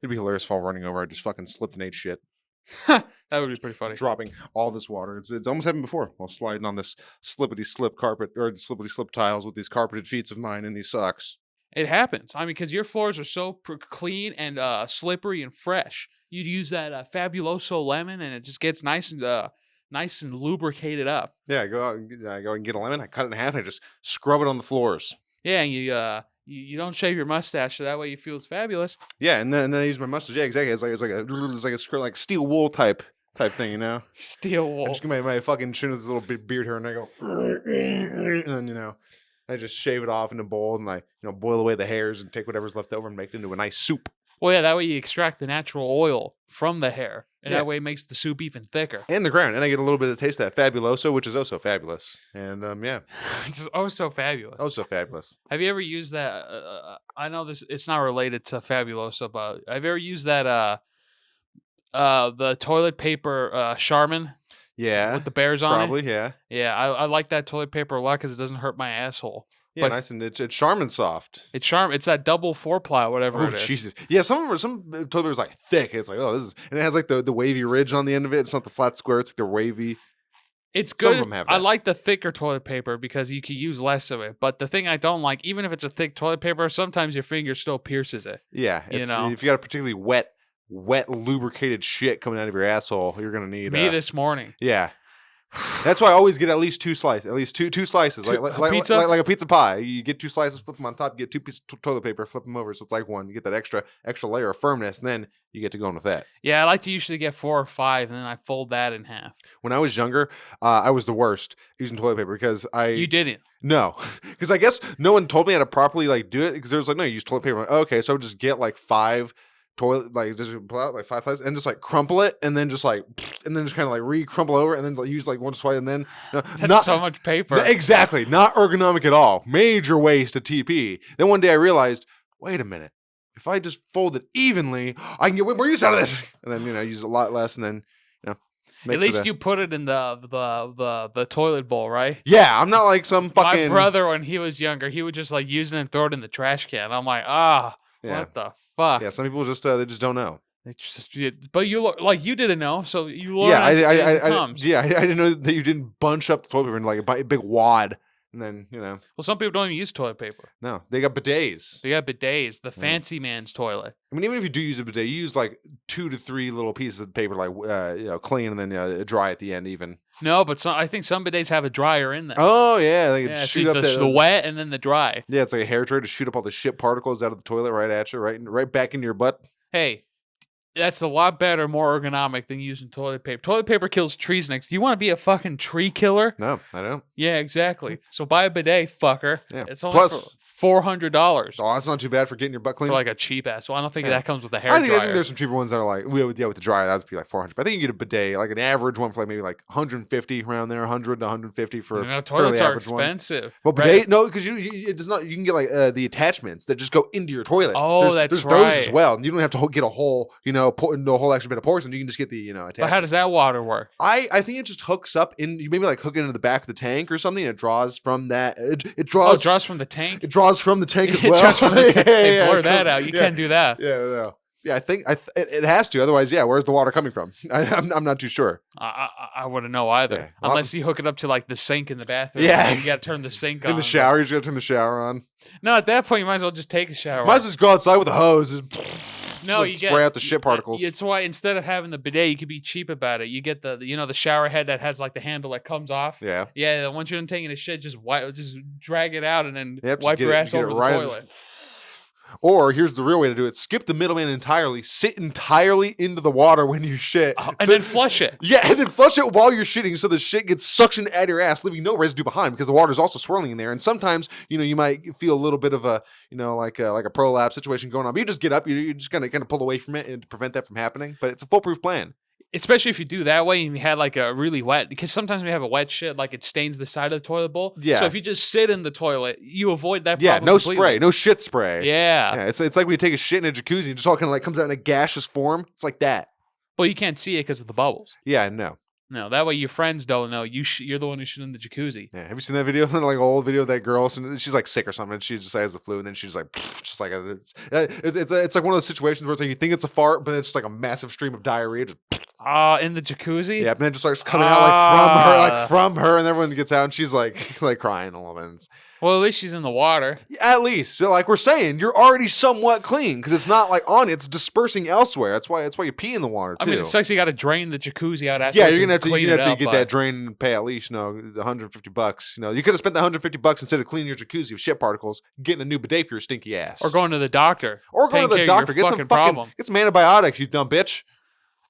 It'd be hilarious if all running over, I just fucking slipped and ate shit. That would be pretty funny. Dropping all this water. It's almost happened before while sliding on this slippity slip carpet or slippity slip tiles with these carpeted feet of mine and these socks. It happens. I mean, because your floors are so clean and slippery and fresh. You'd use that Fabuloso lemon, and it just gets nice and lubricated up. Yeah, I go out and I go and get a lemon. I cut it in half and I just scrub it on the floors. Yeah, and you don't shave your mustache, so that way you feel fabulous. Yeah, and then I use my mustache. Yeah, exactly. It's like a steel wool type thing, you know. Steel wool. I just get my fucking chin with this little beard hair, and I go, and then I just shave it off in a bowl, and I boil away the hairs and take whatever's left over and make it into a nice soup. Well, yeah, that way you extract the natural oil from the hair, and that way it makes the soup even thicker. And the ground, and I get a little bit of taste of that Fabuloso, which is oh so fabulous. And yeah, just oh so fabulous. Oh so fabulous. Have you ever used that? I know it's not related to Fabuloso, but have you ever used that the toilet paper Charmin? Yeah, with the bears on probably, it. Yeah. Yeah, I like that toilet paper a lot because it doesn't hurt my asshole. Yeah, but nice and it's Charmin soft. It's that double 4-ply, whatever it is. Oh Jesus! Yeah, some toilet paper is like thick. It's like and it has like the wavy ridge on the end of it. It's not the flat square. It's like the wavy. It's good. Some of them have that. I like the thicker toilet paper because you can use less of it. But the thing I don't like, even if it's a thick toilet paper, sometimes your finger still pierces it. Yeah, if you got a particularly wet lubricated shit coming out of your asshole, you're gonna need me this morning. Yeah. That's why I always get at least two slices. At least two slices, like pizza? Like a pizza pie. You get 2 slices, flip them on top. You get 2 pieces of toilet paper, flip them over, so it's like one. You get that extra layer of firmness, and then you get to go in with that. Yeah, I like to usually get 4 or 5, and then I fold that in half. When I was younger, I was the worst using toilet paper because You didn't. No, because I guess no one told me how to properly do it. Because there was no, you use toilet paper. Like, okay, so I would just get 5 toilet, just pull out 5 slices and just crumple it, and then just kind of re-crumple over, and then use one swipe, and then That's so much paper. Exactly, not ergonomic at all. Major waste of TP. Then one day I realized, wait a minute, if I just fold it evenly, I can get way more use out of this. And then use a lot less, and then at least you put it in the toilet bowl, right? Yeah, I'm not like some fucking. My brother, when he was younger, he would just use it and throw it in the trash can. I'm like, what the fuck? Yeah, some people just they just don't know. But you look like you didn't know, so you learn as it comes. I didn't know that you didn't bunch up the toilet paper in a big wad, and then Well, some people don't even use toilet paper. No, they got bidets. The fancy man's toilet. I mean, even if you do use a bidet, you use 2 to 3 little pieces of paper, clean, and then dry at the end, even. No, but I think some bidets have a dryer in them. Oh yeah, they can shoot up the wet and then the dry. Yeah, it's like a hair dryer to shoot up all the shit particles out of the toilet right at you, right back into your butt. Hey, that's a lot better, more ergonomic than using toilet paper. Toilet paper kills trees next. Do you want to be a fucking tree killer? No, I don't. Yeah, exactly. So buy a bidet, fucker. Yeah. It's only for $400. Oh, that's not too bad for getting your butt clean. For a cheap ass. Well, I don't think that comes with a hair dryer. I think there's some cheaper ones that are with the dryer. That'd be $400. But I think you get a bidet, an average one for maybe $150 around there, $100 to $150 for. Toilets are expensive. Well, bidet, no, because it does not. You can get the attachments that just go into your toilet. Oh, there's those as well. You don't have to get a whole, a whole extra bit of porcelain. You can just get the attachment. But how does that water work? I think it just hooks up in. You maybe hook it into the back of the tank or something. It draws from that. It draws. Oh, it draws from the tank. It draws from the tank as well. Blur that out. You can't do that. Yeah, no. Yeah, I think it has to. Otherwise, where's the water coming from? I'm not too sure. I wouldn't know either. Yeah. Unless you hook it up to the sink in the bathroom. Yeah, you got to turn the sink on. In the shower, you just got to turn the shower on. No, at that point, you might as well just take a shower. Might as well just go outside with a hose. No, you spray out the shit particles. It's why instead of having the bidet, you could be cheap about it. You get the shower head that has the handle that comes off. Yeah. Yeah. Once you're done taking a shit, just drag it out and then wipe your ass over the toilet. Or here's the real way to do it: skip the middleman entirely, sit entirely into the water when you shit, and then flush it. Yeah, and then flush it while you're shitting, so the shit gets suctioned out of your ass, leaving no residue behind because the water is also swirling in there. And sometimes you might feel a little bit of a like a prolapse situation going on, but you just get up, you just kind of pull away from it and to prevent that from happening. But it's a foolproof plan. Especially if you do that way and you had a really wet, because sometimes we have a wet shit, it stains the side of the toilet bowl. Yeah. So if you just sit in the toilet, you avoid that problem. Yeah, no completely. spray, no shit spray. Yeah. It's like when you take a shit in a jacuzzi, it just all kind of comes out in a gaseous form. It's like that. Well, you can't see it because of the bubbles. Yeah, no. No, that way your friends don't know you're the one who's in the jacuzzi. Yeah, have you seen that video? Like an old video of that girl. She's like sick or something. And she just has the flu, and then she's like, just like it's like one of those situations where it's like you think it's a fart, but it's just like a massive stream of diarrhea. Just, In the jacuzzi. yeah, and then it just starts coming out like from her, and everyone gets out, and she's like crying a little bit. Well, at least she's in the water. At least, so like we're saying, you're already somewhat clean because it's not like on; it's dispersing elsewhere. That's why you pee in the water too. I mean, it sucks. You got to drain the jacuzzi out after. Yeah, you're gonna have to get but that drain and pay at least $150. You could have spent the $150 instead of cleaning your jacuzzi with shit particles, getting a new bidet for your stinky ass, or going to the doctor, or going to the doctor. Get some problem. Get some antibiotics, you dumb bitch.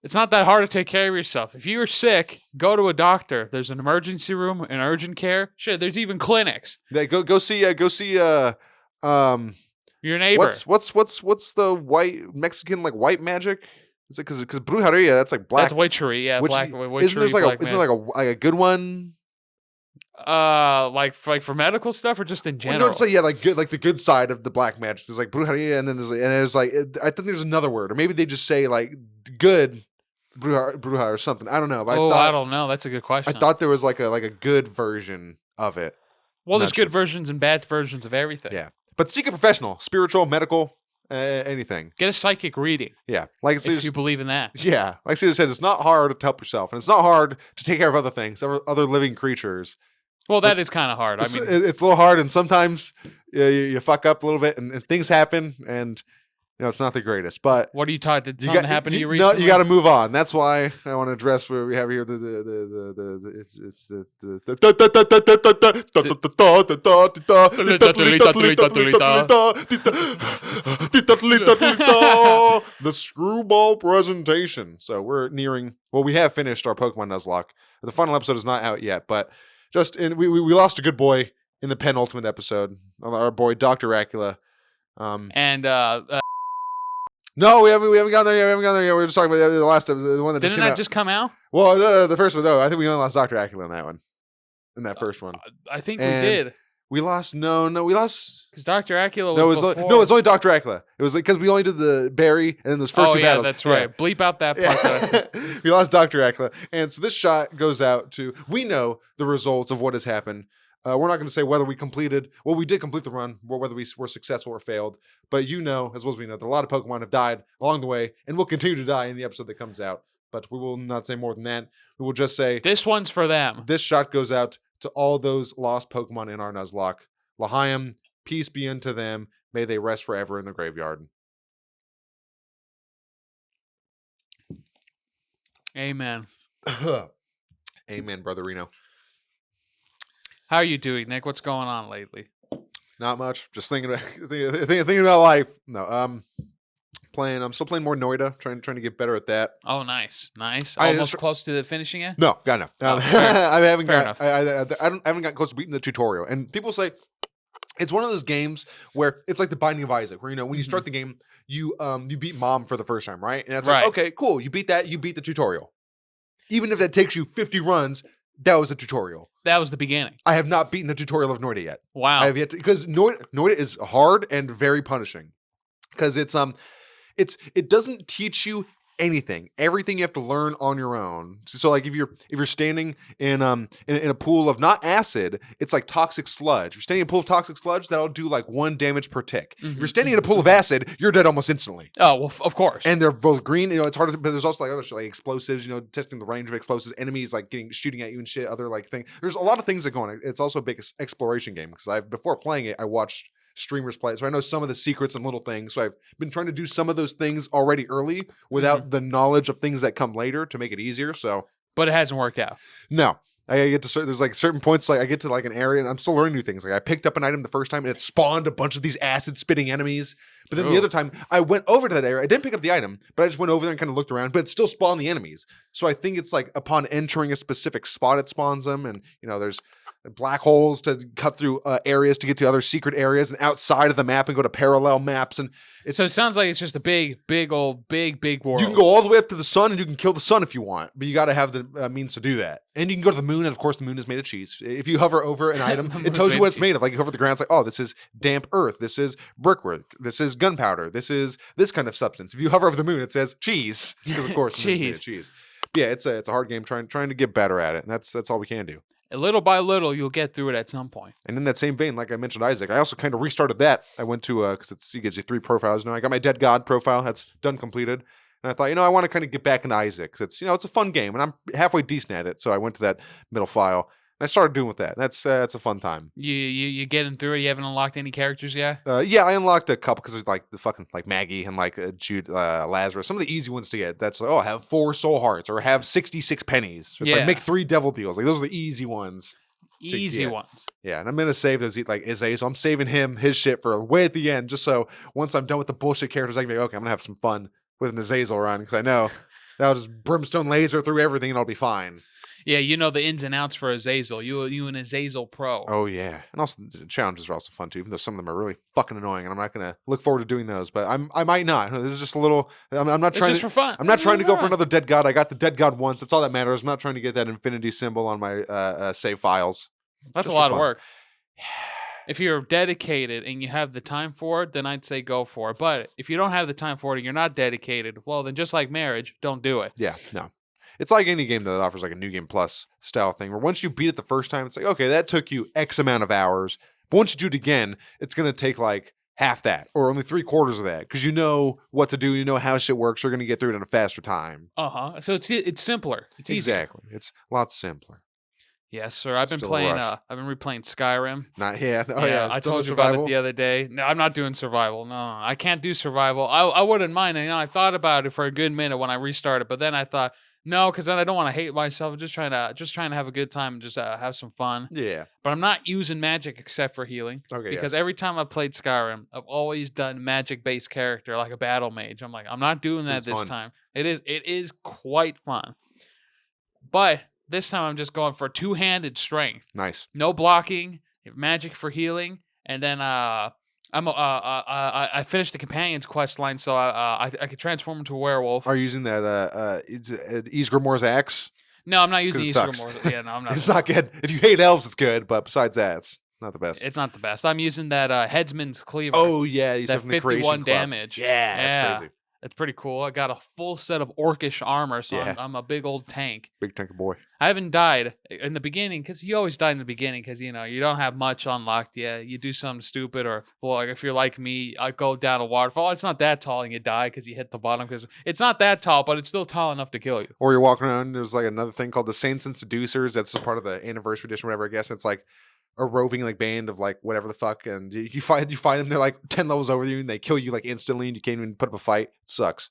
It's not that hard to take care of yourself. If you're sick, go to a doctor. There's an emergency room, an urgent care. Shit, there's even clinics. Yeah, go see your neighbor. What's the white Mexican like white magic? Is it because brujeria? That's like black. That's witchery. Yeah, black witchery. Isn't there like a good one? Like for medical stuff or just in general? Well, no, it's like like the good side of the black magic. There's like brujeria, and then there's like I think there's another word, or maybe they just say like good bruja or something. I don't know. But I don't know. That's a good question. I thought there was like a good version of it. Well, there's good versions and bad versions of everything. Yeah, but seek a professional, spiritual, medical, anything. Get a psychic reading. Yeah, like if you believe in that. Yeah, like Caesar said, it's not hard to help yourself, and it's not hard to take care of other things, other living creatures. Well, that is kind of hard. It's a little hard, and sometimes you fuck up a little bit, and things happen, and it's not the greatest. But what are you taught? Did something happen to you recently? No, you got to move on. That's why I want to address where we have here the screwball presentation. So we're nearing. Well, we have finished our Pokemon Nuzlocke. The final episode is not out yet, but we lost a good boy in the penultimate episode. Our boy Dr. Acula. No, we haven't gone there yet. We were just talking about the last episode, the one that didn't that just come out? Well, the first one, no. I think we only lost Dr. Acula in that one. In that first one. I think we did. We lost, we lost. Because Dr. Acula was before. No, it was only Dr. Acula. It was because we only did the berry and then those first two battles. That's right. Bleep out that part. We lost Dr. Acula. And so this shot goes out to, we know the results of what has happened. We're not going to say whether we completed, well, we did complete the run, or whether we were successful or failed. But as well as we know, that a lot of Pokemon have died along the way and will continue to die in the episode that comes out. But we will not say more than that. We will just say, this one's for them. This shot goes out to all those lost Pokemon in our Nuzlocke. L'chaim, peace be unto them. May they rest forever in the graveyard. Amen. Amen, Brother Reno. How are you doing, Nick? What's going on lately? Not much. Just thinking about life. No, I'm still playing more Noida. Trying to get better at that. Oh, nice. Almost close to finishing it. No, got no. I haven't got close to beating the tutorial. And people say it's one of those games where it's like the Binding of Isaac, where when you start the game, you beat Mom for the first time, right? And that's like, okay, cool. You beat that. You beat the tutorial. Even if that takes you 50 runs. That was a tutorial. That was the beginning. I have not beaten the tutorial of Noida yet. Wow. I have yet to, because Noida is hard and very punishing. Because it doesn't teach you anything. Everything you have to learn on your own. So like if you're standing in a pool of not acid, it's like toxic sludge. If you're standing in a pool of toxic sludge, that'll do like 1 damage per tick. If you're standing in a pool of acid, you're dead almost instantly. Oh, well, of course. And they're both green. It's hard to, but there's also like other shit, like explosives, testing the range of explosives, enemies like shooting at you and shit, other like thing. There's a lot of things that go on. It's also a big exploration game because before playing it, I watched streamers play it, so I know some of the secrets and little things. So I've been trying to do some of those things already early without the knowledge of things that come later to make it easier. So, but it hasn't worked out. No, I get to there's like certain points, like I get to like an area and I'm still learning new things. Like I picked up an item the first time and it spawned a bunch of these acid spitting enemies. But then the other time I went over to that area. I didn't pick up the item, but I just went over there and kind of looked around, but it still spawned the enemies. So I think it's like upon entering a specific spot, it spawns them. And there's black holes to cut through areas to get to other secret areas and outside of the map and go to parallel maps. And so it sounds like it's just a big world. You can go all the way up to the sun and you can kill the sun if you want, but you got to have the means to do that. And you can go to the moon, and of course the moon is made of cheese. If you hover over an item, it tells you what it's made of. Like you hover the ground, it's like, oh, this is damp earth, this is brickwork, this is gunpowder, this is this kind of substance. If you hover over the moon, it says cheese, because of course the moon's made of cheese. yeah, it's a hard game trying to get better at it, and that's all we can do. And little by little, you'll get through it at some point. And in that same vein, like I mentioned Isaac, I also kind of restarted that. I went to because it gives you 3 profiles. I got my Dead God profile. That's done, completed. And I thought, I want to kind of get back into Isaac because it's a fun game, and I'm halfway decent at it. So I went to that middle file, and I started doing with that. That's a fun time. You getting through it? You haven't unlocked any characters yet? Yeah, I unlocked a couple because there's like the fucking like Maggie and like Jude, Lazarus. Some of the easy ones to get. That's like, have 4 soul hearts or have 66 pennies. It's like make 3 devil deals. Like those are the easy ones. Easy ones. Yeah, and I'm gonna save those like Izay, so I'm saving his shit for way at the end, just so once I'm done with the bullshit characters, I can be like, okay, I'm gonna have some fun with an Azazel run because I know that'll just brimstone laser through everything and I'll be fine. Yeah, you know the ins and outs for Azazel. You an Azazel pro. Oh yeah, and also the challenges are also fun too, even though some of them are really fucking annoying, and I'm not gonna look forward to doing those. But I might not. This is just a little. I'm not trying. It's just for fun. I'm not trying to go for another Dead God. I got the Dead God once. That's all that matters. I'm not trying to get that infinity symbol on my save files. That's Just a lot for of fun. work. If you're dedicated and you have the time for it, then I'd say go for it. But if you don't have the time for it and you're not dedicated, well, then just like marriage, don't do it. Yeah, no. It's like any game that offers like a new game plus style thing where once you beat it the first time, it's like, okay, that took you X amount of hours. But once you do it again, it's going to take like half that or only 3/4 of that because you know what to do. You know how shit works. You're going to get through it in a faster time. So it's simpler. It's easier. Exactly. It's lots simpler. Yes, sir. I've been Still a playing. rush. I've been replaying Skyrim. Not yet. Oh, Yeah, yeah. I still told no you about it survival? the other day. No, I'm not doing survival. No, I can't do survival. I wouldn't mind. I thought about it for a good minute when I restarted, but then I thought no, because then I don't want to hate myself. I'm just trying to have a good time and just have some fun. Yeah. But I'm not using magic except for healing. Okay. Because every time I've played Skyrim, I've always done magic-based character like a battle mage. I'm like, I'm not doing that It's this fun. time. It is quite fun. But this time I'm just going for two-handed strength. Nice. No blocking, magic for healing, and then I finished the companion's quest line, so I could transform into a werewolf. Are you using that it's Ysgrimor's axe? No, I'm not using 'Cause it Easter sucks. more. Yeah, no, I'm not. It's not good. If you hate elves, it's good, but besides that, it's not the best. It's not the best. I'm using that Headsman's Cleaver. Oh yeah, you that from the Creation 51 Club. damage. Yeah, that's crazy. It's pretty cool. I got a full set of orcish armor, so Yeah. I'm a big old tank. Big tanky boy. I haven't died in the beginning because you always die in the beginning because you don't have much unlocked yet. You do something stupid or like if you're like me, I go down a waterfall. It's not that tall and you die because you hit the bottom because it's not that tall, but it's still tall enough to kill you. Or you're walking around. There's like another thing called the Saints and Seducers. That's just part of the anniversary edition, whatever. I guess it's like a roving like band of like whatever the fuck, and you find them. They're like 10 levels over you, and they kill you like instantly, and you can't even put up a fight. It sucks.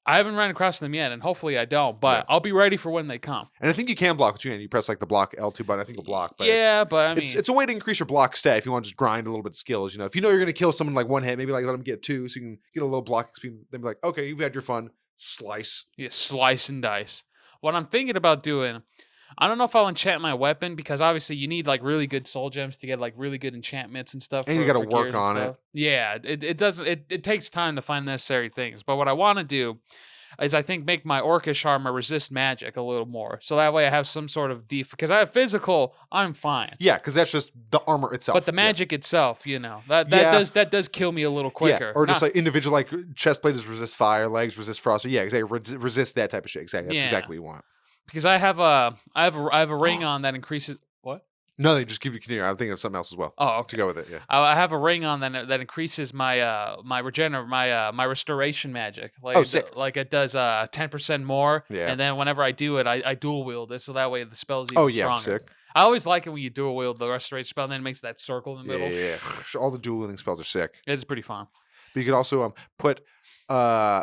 I haven't run across them yet, and hopefully I don't. But Yeah. I'll be ready for when they come. And I think you can block with your hand. You press like the block L2 button. I think it'll block. But Yeah, but I mean, it's a way to increase your block stat if you want to just grind a little bit of skills. If you know you're going to kill someone like one hit, maybe like let them get 2 so you can get a little block XP. Then be like, okay, you've had your fun. Slice. you slice and dice. What I'm thinking about doing, I don't know if I'll enchant my weapon because obviously you need like really good soul gems to get like really good enchantments and stuff. And you gotta work on it. Yeah, it doesn't. It takes time to find necessary things. But what I want to do is I think make my orcish armor resist magic a little more, so that way I have some sort of because I have physical, I'm fine. Yeah, because that's just the armor itself. But the magic itself, that Yeah. does kill me a little quicker. Yeah, or just Not- like individual, like chest plate is resist fire, legs resist frost. So yeah, exactly. Resist that type of shit. Exactly. That's Yeah. exactly what you want. because I have a ring on that increases what? No, they just keep you continue. I'm thinking of something else as well Oh, to okay. go with it. Yeah. I have a ring on that increases my my restoration magic. Like Oh, sick. Like it does 10% more. Yeah. And then whenever I do it, I dual wield it, so that way the spell's even Oh yeah, stronger. sick. I always like it when you dual wield the restoration spell, and then it makes that circle in the Yeah, middle. yeah, yeah. All the dual wielding spells are sick. It's pretty fun. But you could also put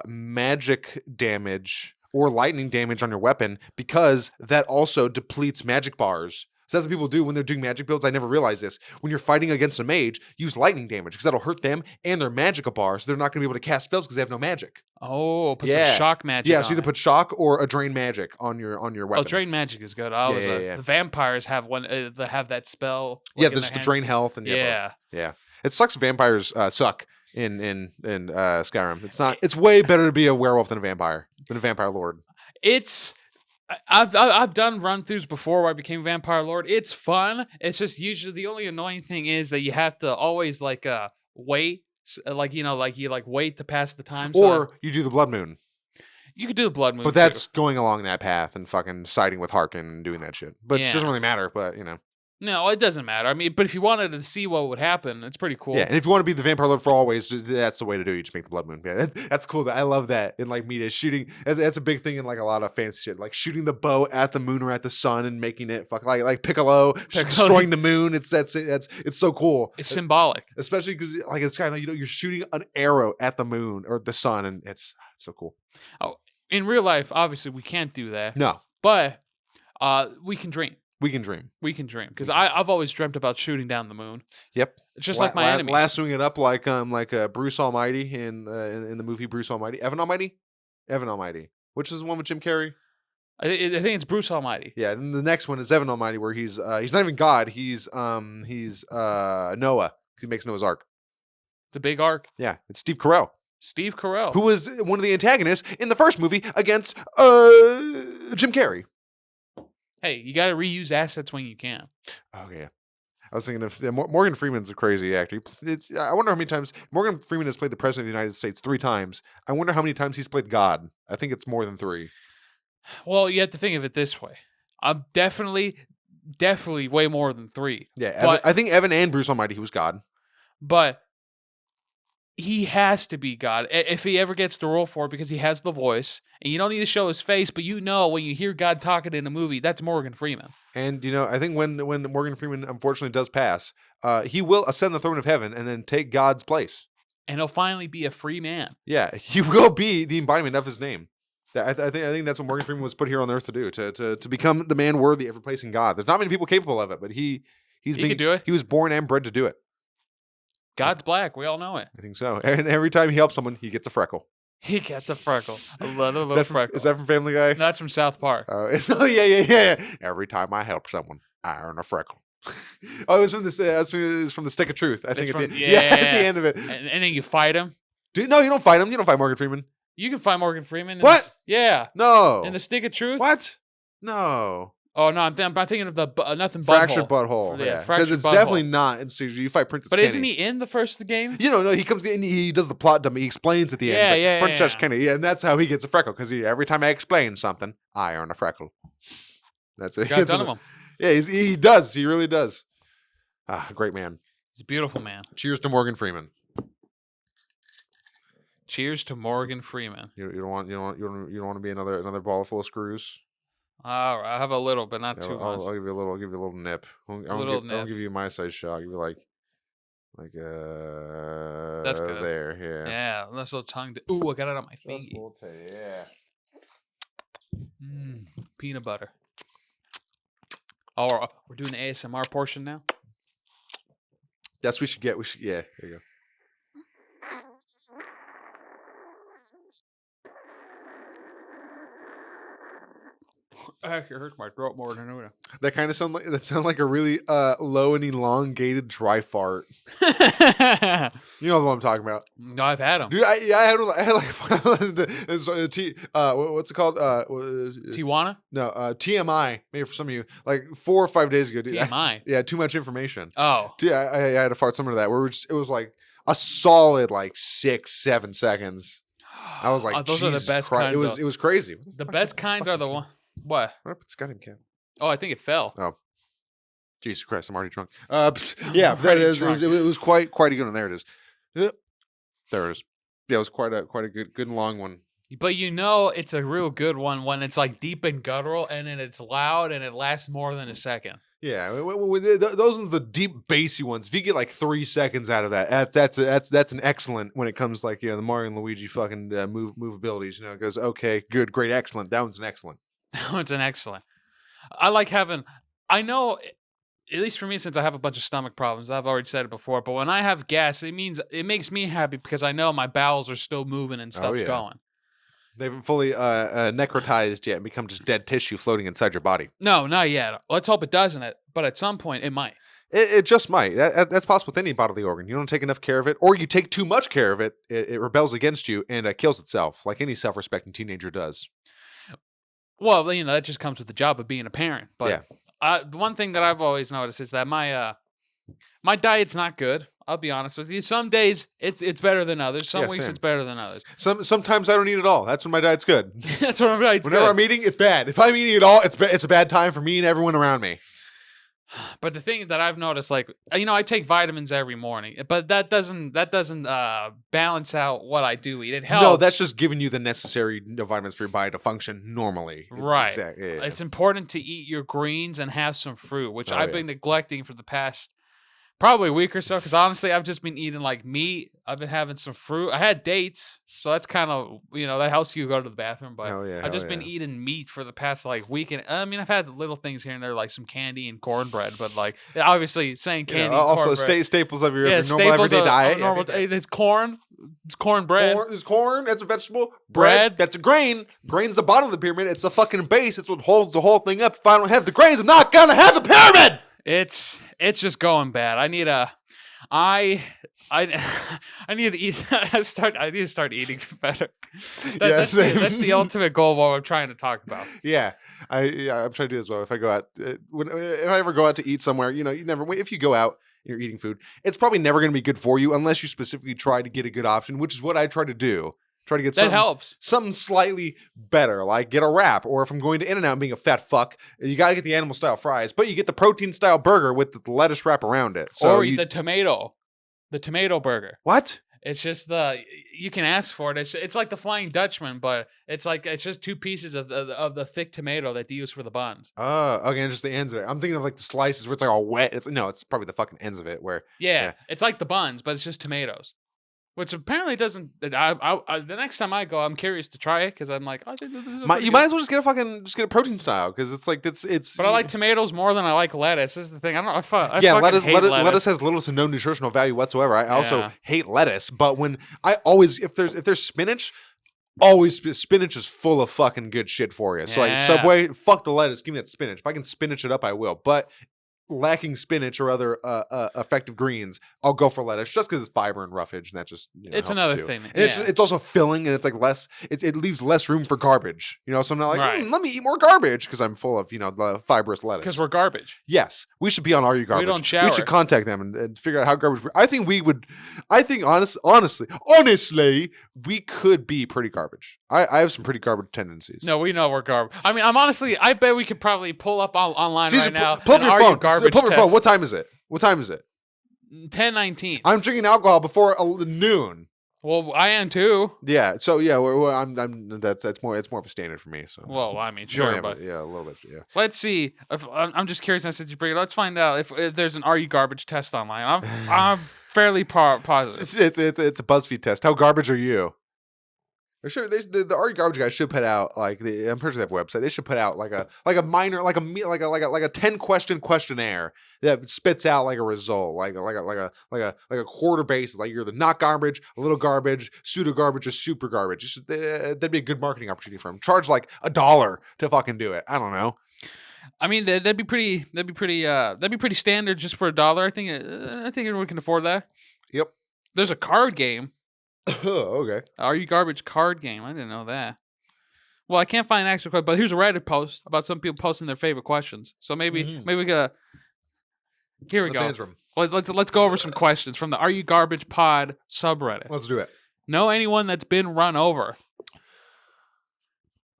magic damage or lightning damage on your weapon because that also depletes magic bars. So that's what people do when they're doing magic builds. I never realized this. When you're fighting against a mage, use lightning damage because that'll hurt them and their magical bars. So they're not going to be able to cast spells because they have no magic. Oh, put Yeah. some shock magic. Yeah, on so either it. put shock or a drain magic on your weapon. Oh, drain magic is good. I always, yeah. The vampires have one. They have that spell. Yeah, like, in there's their the hand. drain health and Yeah. yeah. It sucks. Vampires suck in Skyrim. It's way better to be a werewolf than a vampire lord. I've done run throughs before where I became vampire lord. It's fun. It's just usually the only annoying thing is that you have to always wait, wait to pass the time. Or you do the blood moon. You could do the blood moon But that's going along that path and fucking siding with Harkin and doing that shit. But it doesn't really matter. But No, it doesn't matter. I mean, but if you wanted to see what would happen, it's pretty cool. Yeah, and if you want to be the vampire lord for always, that's the way to do it. You just make the blood moon. Yeah, that's cool. I love that in like media shooting. That's a big thing in like a lot of fancy shit, like shooting the bow at the moon or at the sun and making it fuck like Piccolo destroying the moon. It's so cool. It's symbolic, especially because like it's kind of like you're shooting an arrow at the moon or the sun, and it's so cool. Oh, in real life, obviously we can't do that. No, but we can dream. We can dream. We can dream because I've always dreamt about shooting down the moon. Yep, it's just like my enemy. Lassoing it up like Bruce Almighty in the movie Bruce Almighty, Evan Almighty, which is the one with Jim Carrey. I think it's Bruce Almighty. Yeah, and the next one is Evan Almighty, where he's not even God. He's Noah. He makes Noah's Ark. It's a big ark. Yeah, it's Steve Carell. Steve Carell, who was one of the antagonists in the first movie against Jim Carrey. Hey, you got to reuse assets when you can. Oh, yeah. I was thinking of Morgan Freeman's a crazy actor. I wonder how many times Morgan Freeman has played the President of the United States 3 times. I wonder how many times he's played God. I think it's more than 3. Well, you have to think of it this way. I'm definitely way more than 3. Yeah, I think Evan and Bruce Almighty, he was God. But he has to be God if he ever gets the role for it because he has the voice. And you don't need to show his face, but when you hear God talking in a movie, that's Morgan Freeman. And, I think when Morgan Freeman unfortunately does pass, he will ascend the throne of heaven and then take God's place. And he'll finally be a free man. Yeah, he will be the embodiment of his name. I think that's what Morgan Freeman was put here on earth to do, to become the man worthy of replacing God. There's not many people capable of it, but he can do it. He was born and bred to do it. God's black. We all know it. I think so. And every time he helps someone, he gets a freckle. He gets a freckle. A little freckle. Is that from Family Guy? No, that's from South Park. Oh, yeah. Every time I help someone, I earn a freckle. Oh, it was from the Stick of Truth. I think at the end of it. And then you fight him. No, you don't fight him. You don't fight Morgan Freeman. You can fight Morgan Freeman. What? Yeah. No. In the Stick of Truth? What? No. Oh, no, I'm thinking of the Nothing Butthole. Fractured Butthole. Yeah. Because it's definitely not in Stick of Truth. You fight Princess Kenny. But isn't he in the first game? No, he comes in, he does the plot dummy. He explains at the end. Princess Kenny. Yeah, and that's how he gets a freckle. Because every time I explain something, I earn a freckle. That's it. Got a ton of them. Yeah, he does. He really does. Ah, great man. He's a beautiful man. Cheers to Morgan Freeman. Cheers to Morgan Freeman. You don't want to be another ball full of screws. All right, I have a little, but not too much. I'll give you a little. I'll give you a little nip. I won't give you my size shot. I'll give you like that's good. There, yeah. Yeah, nice little tongue. Ooh, I got it on my finger. Yeah. Peanut butter. Oh, we're doing the ASMR portion now. That's what we should get. Yeah. There you go. Actually, it hurts my throat more than anything. That kind of sound like a really low and elongated dry fart. You know the one I'm talking about. No, I've had them. Dude, I had what's it called? Tijuana? No, TMI. Maybe for some of you, like 4 or 5 days ago. Dude, TMI. Yeah, too much information. Oh, yeah, I had to fart similar to that. Where it was like a solid 6-7 seconds. I was like, those are the best kinds. It was crazy. The best kinds are the one. What? It's got him, Cat. Oh, I think it fell. Oh, Jesus Christ! I'm already drunk. Yeah, that is. It was quite a good one. There it is. Yep. There it is. Yeah, it was quite a good and long one. But it's a real good one when it's like deep and guttural, and then it's loud, and it lasts more than a second. Yeah, those ones, the deep bassy ones. If you get 3 seconds out of that's an excellent when it comes the Mario and Luigi fucking move abilities. It goes okay, good, great, excellent. That one's an excellent. It's an excellent. I like having. I know, at least for me, since I have a bunch of stomach problems, I've already said it before. But when I have gas, it makes me happy because I know my bowels are still moving and stuff's going. They haven't fully necrotized yet and become just dead tissue floating inside your body. No, not yet. Let's hope it doesn't. But at some point, it might. It just might. That's possible with any bodily organ. You don't take enough care of it, or you take too much care of it, it rebels against you and kills itself, like any self-respecting teenager does. Well, that just comes with the job of being a parent. But the one thing that I've always noticed is that my diet's not good. I'll be honest with you. Some days it's better than others. Some Yeah, weeks same. it's better than others. Sometimes I don't eat at all. That's when my diet's good. That's what I'm right. Whenever I'm eating, it's bad. If I'm eating at all, it's a bad time for me and everyone around me. But the thing that I've noticed, like, I take vitamins every morning, but that doesn't balance out what I do eat. It helps. No, that's just giving you the necessary vitamins for your body to function normally. Right. Exactly. Yeah, yeah. It's important to eat your greens and have some fruit, which Oh, I've been neglecting for the past probably a week or so. Because honestly, I've just been eating like meat. I've been having some fruit. I had dates, so that's kind of that helps you go to the bathroom. But I've just been eating meat for the past like week. And I mean, I've had little things here and there like some candy and cornbread, but like obviously saying candy. And also cornbread, staples of your normal staples everyday diet. It's corn. It's cornbread. It's corn. That's a vegetable. Bread. That's a grain. Grain's the bottom of the pyramid. It's the fucking base. It's what holds the whole thing up. If I don't have the grains, I'm not gonna have the pyramid. It's just going bad. I need to eat. I need to start eating better. That's the ultimate goal of what I'm trying to talk about. Yeah, I'm trying to do this well. If I go out, if I ever go out to eat somewhere, you never. If you go out, you're eating food. It's probably never going to be good for you unless you specifically try to get a good option, which is what I try to do. Try to get something slightly better, like get a wrap, or if I'm going to In-N-Out and being a fat fuck, you got to get the animal style fries, but you get the protein style burger with the lettuce wrap around it. So or the tomato burger. What? It's just you can ask for it. It's like the Flying Dutchman, but it's just 2 pieces of the thick tomato that they use for the buns. Oh, okay, just the ends of it. I'm thinking of like the slices where it's like all wet. It's probably the fucking ends of it where. Yeah, it's like the buns, but it's just tomatoes. Which apparently doesn't. The next time I go, I'm curious to try it because I'm like, oh, you might as well just get a protein style because it's like it's. But I like tomatoes more than I like lettuce. This is the thing. I don't know. Lettuce has little to no nutritional value whatsoever. I also hate lettuce, but when if there's spinach. Always spinach is full of fucking good shit for you. So like Subway, fuck the lettuce, give me that spinach. If I can spinach it up, I will. But lacking spinach or other effective greens, I'll go for lettuce just because it's fiber and roughage, and that just it's another thing. And it's also filling, and it's like less. It leaves less room for garbage. So I'm not like let me eat more garbage because I'm full of the fibrous lettuce. Because we're garbage. Yes, we should be on Are You Garbage? We don't shower. We should contact them and figure out how garbage. I think we would. I think honestly, we could be pretty garbage. I have some pretty garbage tendencies. No, we know we're garbage. I mean, I bet we could probably pull up online Caesar, right now. Pull up your phone. Pull up your phone. What time is it? 10:19. I'm drinking alcohol before noon. Well, I am too. Yeah. So yeah, I'm. That's more. It's more of a standard for me. So. Well, I mean, sure, but a little bit. Yeah. Let's see. I'm just curious. Since you bring it, let's find out if there's an Are You Garbage test online. I'm fairly positive. It's a BuzzFeed test. How garbage are you? Sure, the Are You Garbage guys should put out I'm pretty sure they have a website. They should put out like a minor like a 10 question questionnaire that spits out like a result like a quarter basis, like you're the not garbage, a little garbage, pseudo garbage, or super garbage. That'd be a good marketing opportunity for them. Charge like $1 to fucking do it. I don't know. I mean that'd be pretty standard just for $1. I think everyone can afford that. Yep. There's a card game. Oh, okay. Are You Garbage card game? I didn't know that. Well, I can't find an actual question, but here's a Reddit post about some people posting their favorite questions. So maybe we gotta. Here we go. Answer them. Let's go over some questions from the Are You Garbage Pod subreddit. Let's do it. Know anyone that's been run over?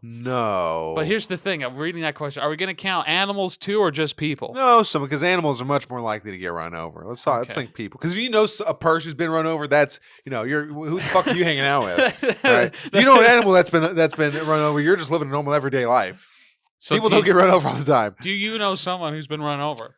No. But here's the thing. I'm reading that question. Are we going to count animals too or just people? No, because animals are much more likely to get run over. Let's think people. Because if you know a person who's been run over, that's, who the fuck are you hanging out with? Right? You know an animal that's been run over, you're just living a normal everyday life. So people don't get run over all the time. Do you know someone who's been run over?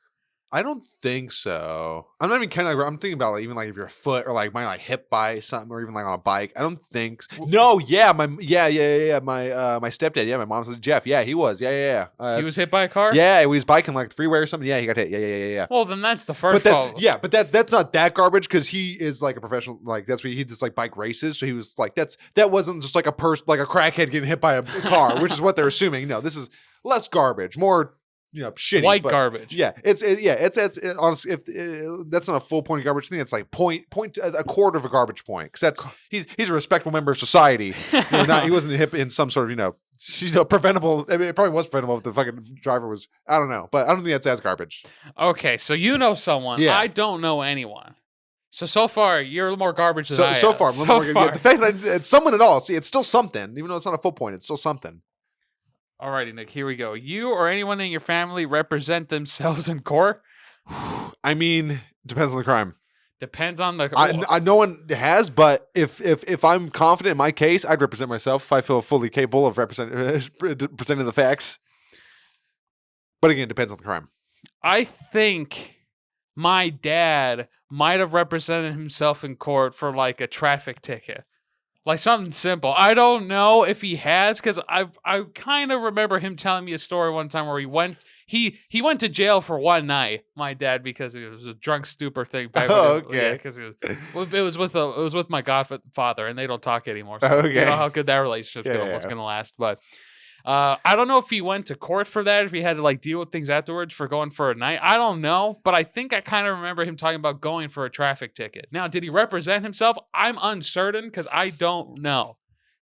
I don't think so. I'm not even kind of. I'm thinking about like even like if you're a foot or like might like hit by something or even like on a bike. I don't think. No, yeah, my stepdad. Yeah, my mom's Jeff. Yeah, he was. Yeah. He was hit by a car. Yeah, he was biking like the freeway or something. Yeah, he got hit. Yeah. Well, then that's the first problem. Yeah, but that's not that garbage because he is like a professional. Like that's what he just like bike races. So he was like that wasn't just like a crackhead getting hit by a car, which is what they're assuming. No, this is less garbage, more. Shitty. White garbage. Yeah, it's honestly, if that's not a full point of garbage thing, it's like point a quarter of a garbage point because he's a respectable member of society. He wasn't hip in some sort of preventable. I mean, it probably was preventable if the fucking driver was. I don't know, but I don't think that's as garbage. Okay, so you know someone. Yeah. I don't know anyone. So far, you're more garbage than I So am. far, I'm a little more far. yeah, the fact that it's someone at all. See, it's still something, even though it's not a full point. It's still something. Alrighty, Nick. Here we go. You or anyone in your family represent themselves in court. I mean, depends on the crime. Depends on the. No one has, but if I'm confident in my case, I'd represent myself if I feel fully capable of presenting the facts. But again, it depends on the crime. I think my dad might have represented himself in court for like a traffic ticket. Like something simple. I don't know if he has, because I kind of remember him telling me a story one time where he went to jail for one night. My dad, because it was a drunk stupor thing. Back okay. Because it was with my godfather, and they don't talk anymore. So Okay. you know how good that relationship's gonna last. But I don't know if he went to court for that, if he had to like deal with things afterwards for going for a night. I don't know, but I think I kind of remember him talking about going for a traffic ticket. Now, did he represent himself? I'm uncertain because I don't know.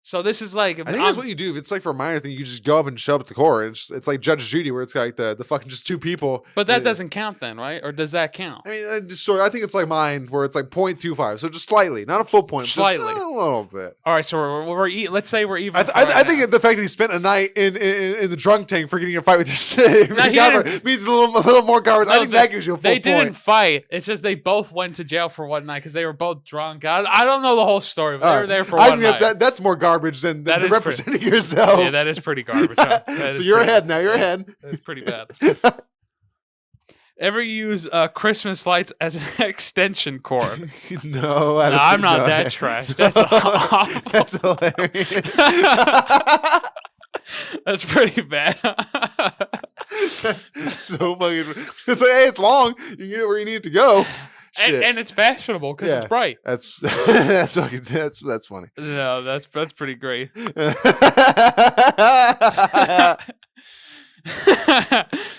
So this is like, I think that's what you do. If it's like for a minor thing, you just go up and show up at the court. It's like Judge Judy, where it's like the fucking just two people. But that doesn't count then, right? Or does that count? I mean, I think it's like mine, where it's like 0.25, so just slightly, not a full point, Slightly. just a little bit. All right, so let's say we're even. I think the fact that he spent a night in the drunk tank for getting a fight with your sister means a little more garbage. No, I think that gives you a full They point. didn't fight. It's just they both went to jail for one night because they were both drunk. I don't know the whole story, but they were there for one night. That's more garbage than That is representing yourself. Yeah, that is pretty garbage. Huh? So you're ahead now. You're ahead. That's pretty bad. Ever use Christmas lights as an extension cord? No, I'm not that trash. That's awful. That's hilarious. That's pretty bad. That's so fucking. It's like, hey, it's long. You can get it where you need it to go. And it's fashionable because it's bright. That's funny. No, that's pretty great.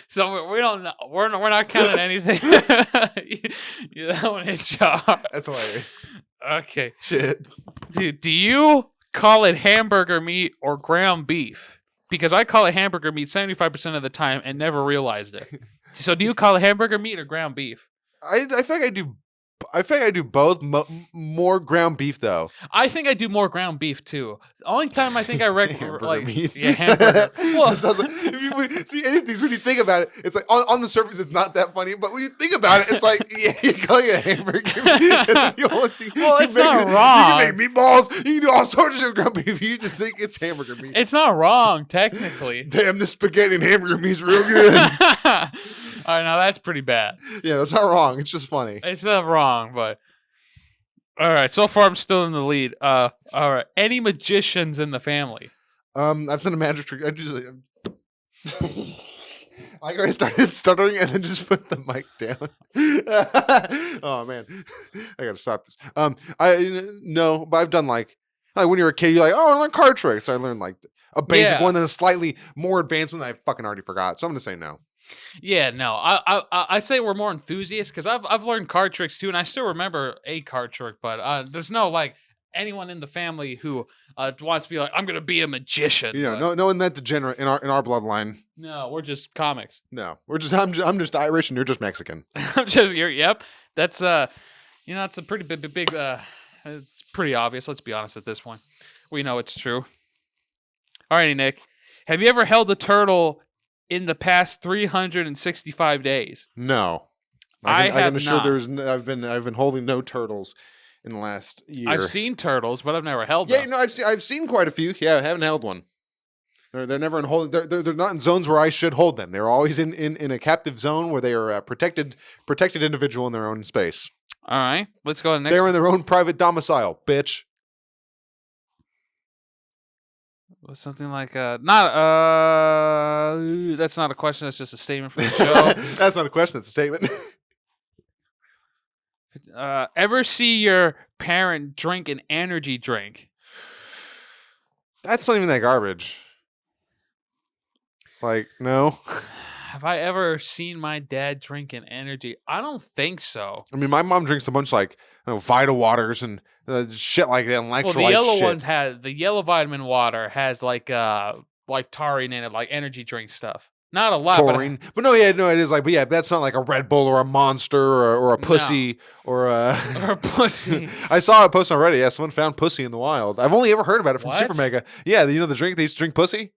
So we don't know. We're not counting anything. That one hit you hard. That's hilarious. Okay. Shit. Dude, do you call it hamburger meat or ground beef? Because I call it hamburger meat 75% of the time and never realized it. So do you call it hamburger meat or ground beef? I think I do. I think I do both. More ground beef though. I think I do more ground beef too. The only time I think I Hamburger meat. Yeah, hamburger. Well, see anything when you think about it, it's like on the surface it's not that funny, but when you think about it, it's like you're calling it a hamburger meat. It's the only thing. Well, it's not wrong. You can make meatballs. You can do all sorts of shit with ground beef. You just think it's hamburger meat. It's not wrong technically. Damn, this spaghetti and hamburger meat's real good. All right, now that's pretty bad. Yeah, that's not wrong. It's just funny. It's not wrong, but all right. So far, I'm still in the lead. All right. Any magicians in the family? I've done a magic trick. I just like I started stuttering and then just put the mic down. Oh man, I gotta stop this. No, but I've done like when you're a kid, you're like, oh, I learned card tricks. So I learned like a basic one, then a slightly more advanced one that I fucking already forgot. So I'm gonna say no. Yeah, no. I say we're more enthusiasts because I've learned card tricks too, and I still remember a card trick. But there's no like anyone in the family who wants to be like, I'm gonna be a magician. Yeah, no one that degenerate in our bloodline. No, we're just comics. No, I'm just Irish and you're just Mexican. Yep. That's it's a pretty big. It's pretty obvious. Let's be honest at this point. We know it's true. Alrighty, Nick. Have you ever held a turtle in the past 365 days? No, I can assure I've been holding no turtles in the last year. I've seen turtles, but I've never held them. Yeah, no, I've seen quite a few. Yeah, I haven't held one. They're never in holding. They're not in zones where I should hold them. They're always in a captive zone where they are a protected individual in their own space. All right, let's go to the next. They're in their own private domicile, bitch. Something like that's not a question. That's just a statement for the show. That's not a question. That's a statement. Ever see your parent drink an energy drink? That's not even that garbage. Like, no. Have I ever seen my dad drink an energy? I don't think so. I mean, my mom drinks a bunch like Vita Waters and shit like that. Electrolyte. Well, the yellow ones the yellow vitamin water has like taurine in it, like energy drink stuff. Not a lot, taurine. But no, it is like, but yeah, that's not like a Red Bull or a Monster or a pussy or a or a pussy. I saw a post on Reddit. Yeah, someone found pussy in the wild. I've only ever heard about it from What? Super Mega. Yeah, you know the drink they used to drink pussy.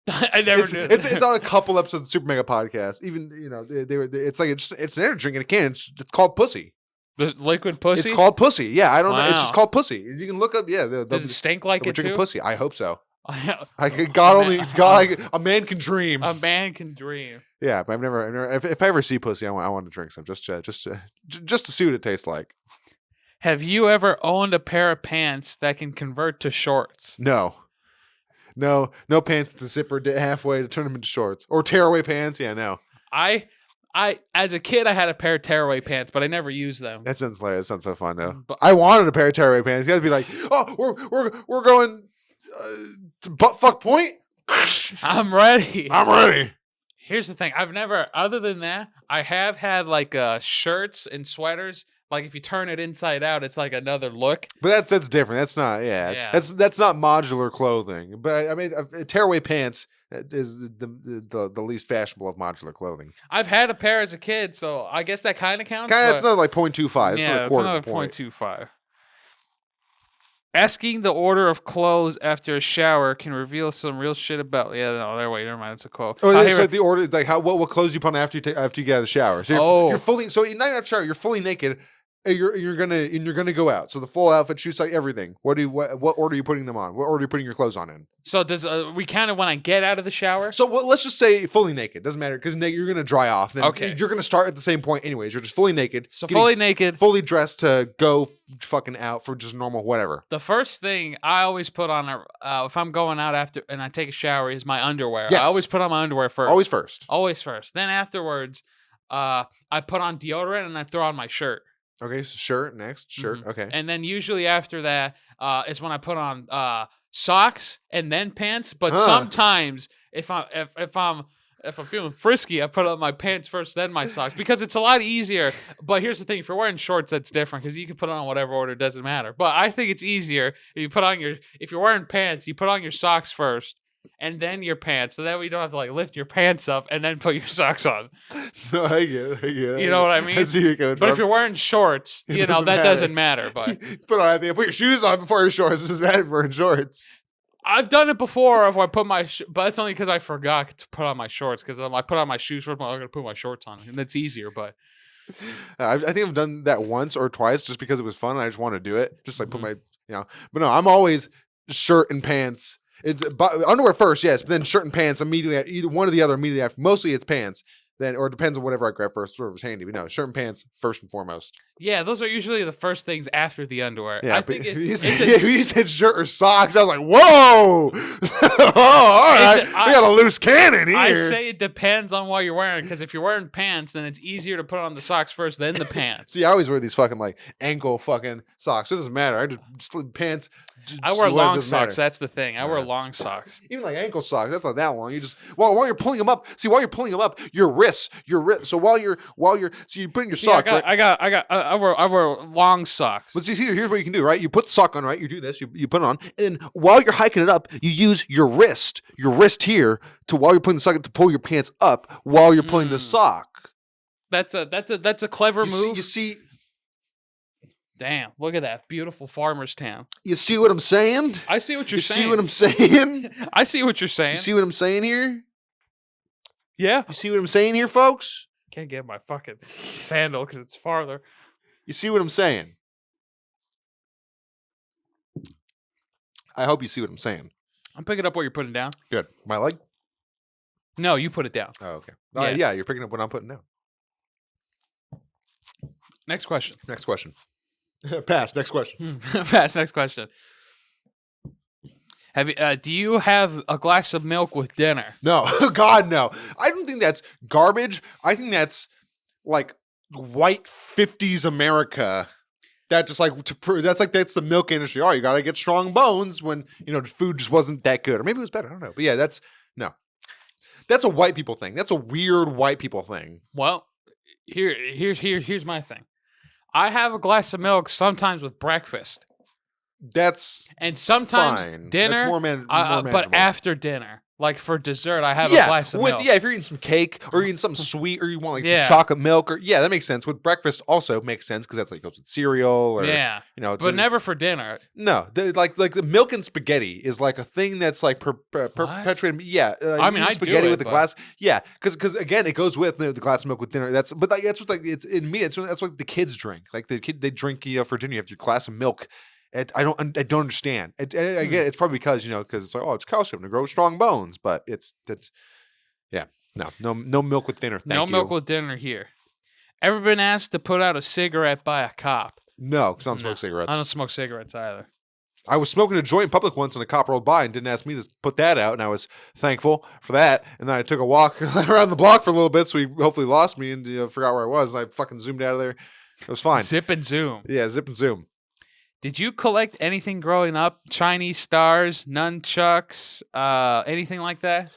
I never knew. It's on a couple episodes of Super Mega podcast. Even it's like it's an energy drink in a can. It's called pussy. The liquid pussy. It's called pussy. Yeah, I don't know. It's Wow. just called pussy. You can look up. Yeah, Does it stink like we're it drinking too? pussy. I hope so. A A man can dream. A man can dream. Yeah, but I've never if I ever see pussy, I want to drink some just to see what it tastes like. Have you ever owned a pair of pants that can convert to shorts? No pants with the zipper halfway to turn them into shorts or tearaway pants. Yeah, no. I as a kid I had a pair of tearaway pants, but I never used them. That sounds like that sounds so fun though. But I wanted a pair of tearaway pants. You guys be like, oh, we're going to butt fuck point. I'm ready. I'm ready. Here's the thing. I've never, other than that, I have had like shirts and sweaters. Like if you turn it inside out, it's like another look. But that's different. That's not that's not modular clothing. But I mean, tearaway pants is the least fashionable of modular clothing. I've had a pair as a kid, so I guess that kind of counts. It's another like 0.25. Yeah, it's another 0.25. Asking the order of clothes after a shower can reveal some real shit about. Yeah, no, never mind. It's a quote. Oh, it's like the order, like what clothes you put on after you get out of the shower. So you're fully. So you're not in the shower. You're fully naked. You're gonna go out. So the full outfit, shoes, like everything. What order are you putting them on? What order are you putting your clothes on in? So does we count it when I get out of the shower? So let's just say fully naked. Doesn't matter because you're gonna dry off. Then okay. You're gonna start at the same point anyways. You're just fully naked. So fully naked, fully dressed to go fucking out for just normal whatever. The first thing I always put on if I'm going out after and I take a shower is my underwear. Yes. I always put on my underwear first. Always first. Then afterwards, I put on deodorant and I throw on my shirt. Okay, so shirt next. Shirt. Mm-hmm. Okay. And then usually after that is when I put on socks and then pants. But sometimes if I'm feeling frisky, I put on my pants first, then my socks because it's a lot easier. But here's the thing: if you're wearing shorts, that's different because you can put it on whatever order, it doesn't matter. But I think it's easier if you're wearing pants, you put on your socks first. And then your pants, so that way you don't have to like lift your pants up and then put your socks on. No, I get it. You know what I mean? I see you're going but if you're wearing shorts, that doesn't matter. But put your shoes on before your shorts. This is bad if we're in shorts. I've done it before. If I put but it's only because I forgot to put on my shorts. Because I put on my shoes first, I'm going to put my shorts on, and it's easier. But I think I've done that once or twice just because it was fun. And I just want to do it, just like put my But no, I'm always shirt and pants. It's underwear first, yes, but then shirt and pants immediately. Either one or the other immediately after. Mostly it's pants. Then, or it depends on whatever I grab first, whatever's handy. But no, shirt and pants first and foremost. Yeah, those are usually the first things after the underwear. Yeah, I think you said shirt or socks. I was like, whoa! Oh, all right, we got a loose cannon here. I say it depends on what you're wearing, because if you're wearing pants, then it's easier to put on the socks first, then the pants. See, I always wear these fucking like ankle fucking socks. So it doesn't matter. I just pants. I wear long socks. That's the thing. I wear long socks. Even like ankle socks. That's not that long. You just while you're pulling them up. See, while you're pulling them up, your wrists. So while you're putting your sock. I wear long socks. But see, here's what you can do. Right, you put the sock on. Right, you do this. You put it on, and then while you're hiking it up, you use your wrist here while you're putting the sock to pull your pants up while you're pulling the sock. That's a clever move. You see. Damn, look at that beautiful farmer's tan. You see what I'm saying? I see what you're saying. You see what I'm saying? I see what you're saying. You see what I'm saying here? Yeah. You see what I'm saying here, folks? Can't get my fucking sandal because it's farther. You see what I'm saying? I hope you see what I'm saying. I'm picking up what you're putting down. Good. My leg? No, you put it down. Oh, okay. Yeah, you're picking up what I'm putting down. Next question. Pass. Next question. Pass. Next question. Do you have a glass of milk with dinner? No. God, no. I don't think that's garbage. I think that's like white 50s America. That just like that's the milk industry. Oh, you gotta get strong bones when food just wasn't that good, or maybe it was better. I don't know. But yeah, that's a white people thing. That's a weird white people thing. Well, here's my thing. I have a glass of milk sometimes with breakfast. That's And sometimes fine. dinner, That's more but manageable. after dinner, like for dessert, I have a glass of milk. If you're eating some cake or you're eating something sweet or you want like Yeah. chocolate milk or that makes sense. With breakfast also makes sense because that's like goes with cereal or Yeah, it's but never for dinner. no, like the milk and spaghetti is like a thing that's like perpetuated. Yeah, I mean, eating I do spaghetti it, with a but- glass. Yeah, because again, it goes with the glass of milk with dinner. That's that's what like it's in me. That's what the kids drink. Like the kid they drink for dinner. You have your glass of milk. I don't understand. Again, it's probably because because it's like it's calcium to grow strong bones, but that's no milk with dinner. Thank No you. milk with dinner here. Ever been asked to put out a cigarette by a cop? No, because I don't No, smoke cigarettes. I don't smoke cigarettes either. I was smoking a joint in public once, and a cop rolled by and didn't ask me to put that out, and I was thankful for that. And then I took a walk around the block for a little bit, so he hopefully lost me and forgot where I was, and I fucking zoomed out of there. It was fine. Zip and zoom. Yeah, zip and zoom. Did you collect anything growing up? Chinese stars, nunchucks, anything like that?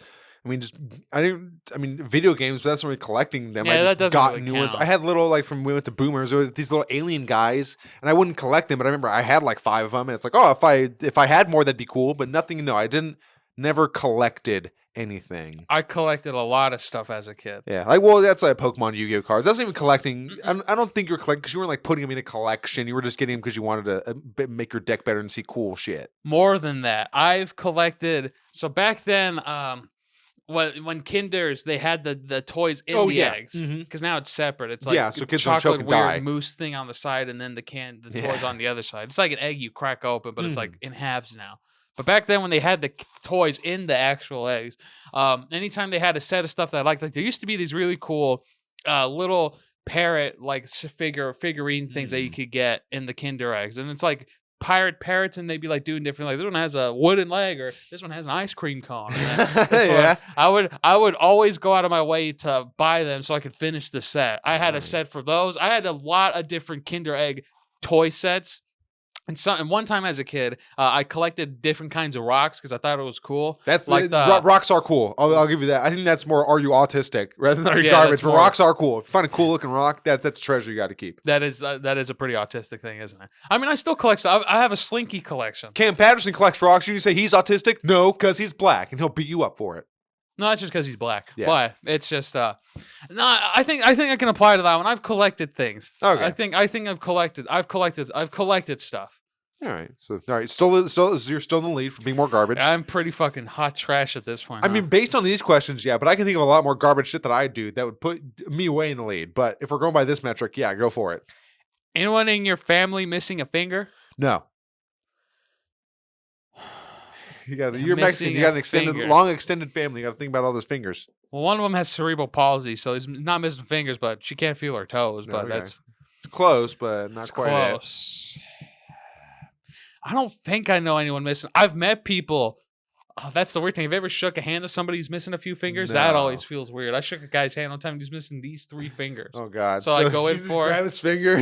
I mean, video games, but that's not really collecting them. Yeah, I that just doesn't got really new ones. count. I had little, like, from when we went to Boomers, there were these little alien guys, and I wouldn't collect them, but I remember I had like 5 of them, and it's like, oh, if I had more, that'd be cool, but nothing, no, I never collected anything. I collected a lot of stuff as a kid. Yeah, that's like Pokemon, Yu-Gi-Oh cards. That's not even collecting. I don't think you're collecting because you weren't like putting them in a collection. You were just getting them because you wanted to make your deck better and see cool shit. More than that, I've collected. So back then, when Kinders they had the toys in the eggs, because now it's separate. It's like so kids don't choke chocolate and weird die. mousse thing on the side, and then the toys on the other side. It's like an egg you crack open, but it's like in halves now. But back then, when they had the toys in the actual eggs, anytime they had a set of stuff that I liked, like there used to be these really cool little parrot like figurine things that you could get in the Kinder eggs, and it's like pirate parrots, and they'd be like doing different. Like this one has a wooden leg, or this one has an ice cream cone. Yeah. I would always go out of my way to buy them so I could finish the set. I had a set for those. I had a lot of different Kinder Egg toy sets. And one time as a kid, I collected different kinds of rocks because I thought it was cool. That's like rocks are cool. I'll give you that. I think that's more are you autistic rather than are you Yeah, garbage. that's But more- rocks are cool. If you find a cool looking rock, that's a treasure you got to keep. that is a pretty autistic thing, isn't it? I mean, I still collect stuff. I have a Slinky collection. Cam Patterson collects rocks. You say he's autistic? No, because he's black, and he'll beat you up for it. No, it's just because he's black. Yeah. But it's just no. I think I can apply to that one. I've collected things. Okay. I think I've collected stuff. All right. So still you're still in the lead for being more garbage. I'm pretty fucking hot trash at this point. I mean, based on these questions, yeah, but I can think of a lot more garbage shit that I do that would put me way in the lead. But if we're going by this metric, yeah, go for it. Anyone in your family missing a finger? No. You're Missing Mexican. You got an a finger. long extended family. You got to think about all those fingers. Well, one of them has cerebral palsy, so he's not missing fingers, but she can't feel her toes. But Okay. it's close, but not quite it. close. I don't think I know anyone missing. I've met people. Oh, that's the weird thing. Have you ever shook a hand of somebody who's missing a few fingers? That No. always feels weird. I shook a guy's hand one time and he's missing these 3 fingers. Oh God! So I go in you just for- grab his finger.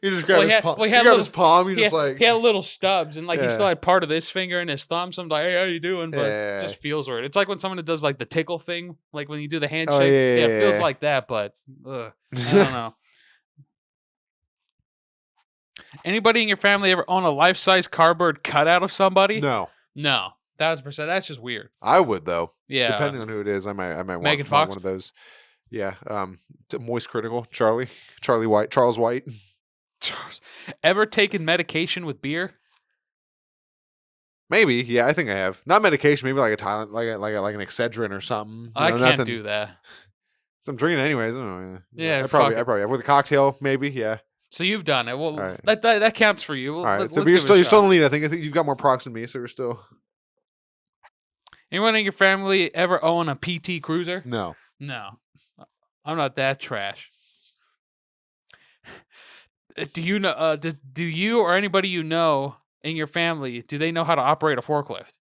You just grab Well, he his had- palm. well, he You had grab little- his palm. You He just had, like he had little stubs, and like he Yeah. still had part of this finger in his thumb. So I'm like, "Hey, how you doing?" But Yeah. it just feels weird. It's like when someone does like the tickle thing, like when you do the handshake. Oh, yeah, it feels yeah. like that, but I don't know. Anybody in your family ever own a life-size cardboard cutout of somebody? No, 1,000%. That's just weird. I would though. Yeah. Depending on who it is, I might Megan want Fox? one of those. Yeah. Moist Critical, Charles White. Charles, ever taken medication with beer? Maybe, yeah, I think I have. Not medication, maybe like a Tylenol, like an Excedrin or something. You I know, can't nothing- do that. I'm drinking anyways. I don't know. Yeah, I probably fuck it. have with a cocktail, maybe. Yeah. So you've done it. Well, All right. that counts for you. All right. Let's So but give it a you're still in shot. the lead. I think you've got more procs than me, so we're still Anyone in your family ever own a PT Cruiser? no. No, I'm not that trash. Do you know? Do you or anybody you know in your family do they know how to operate a forklift?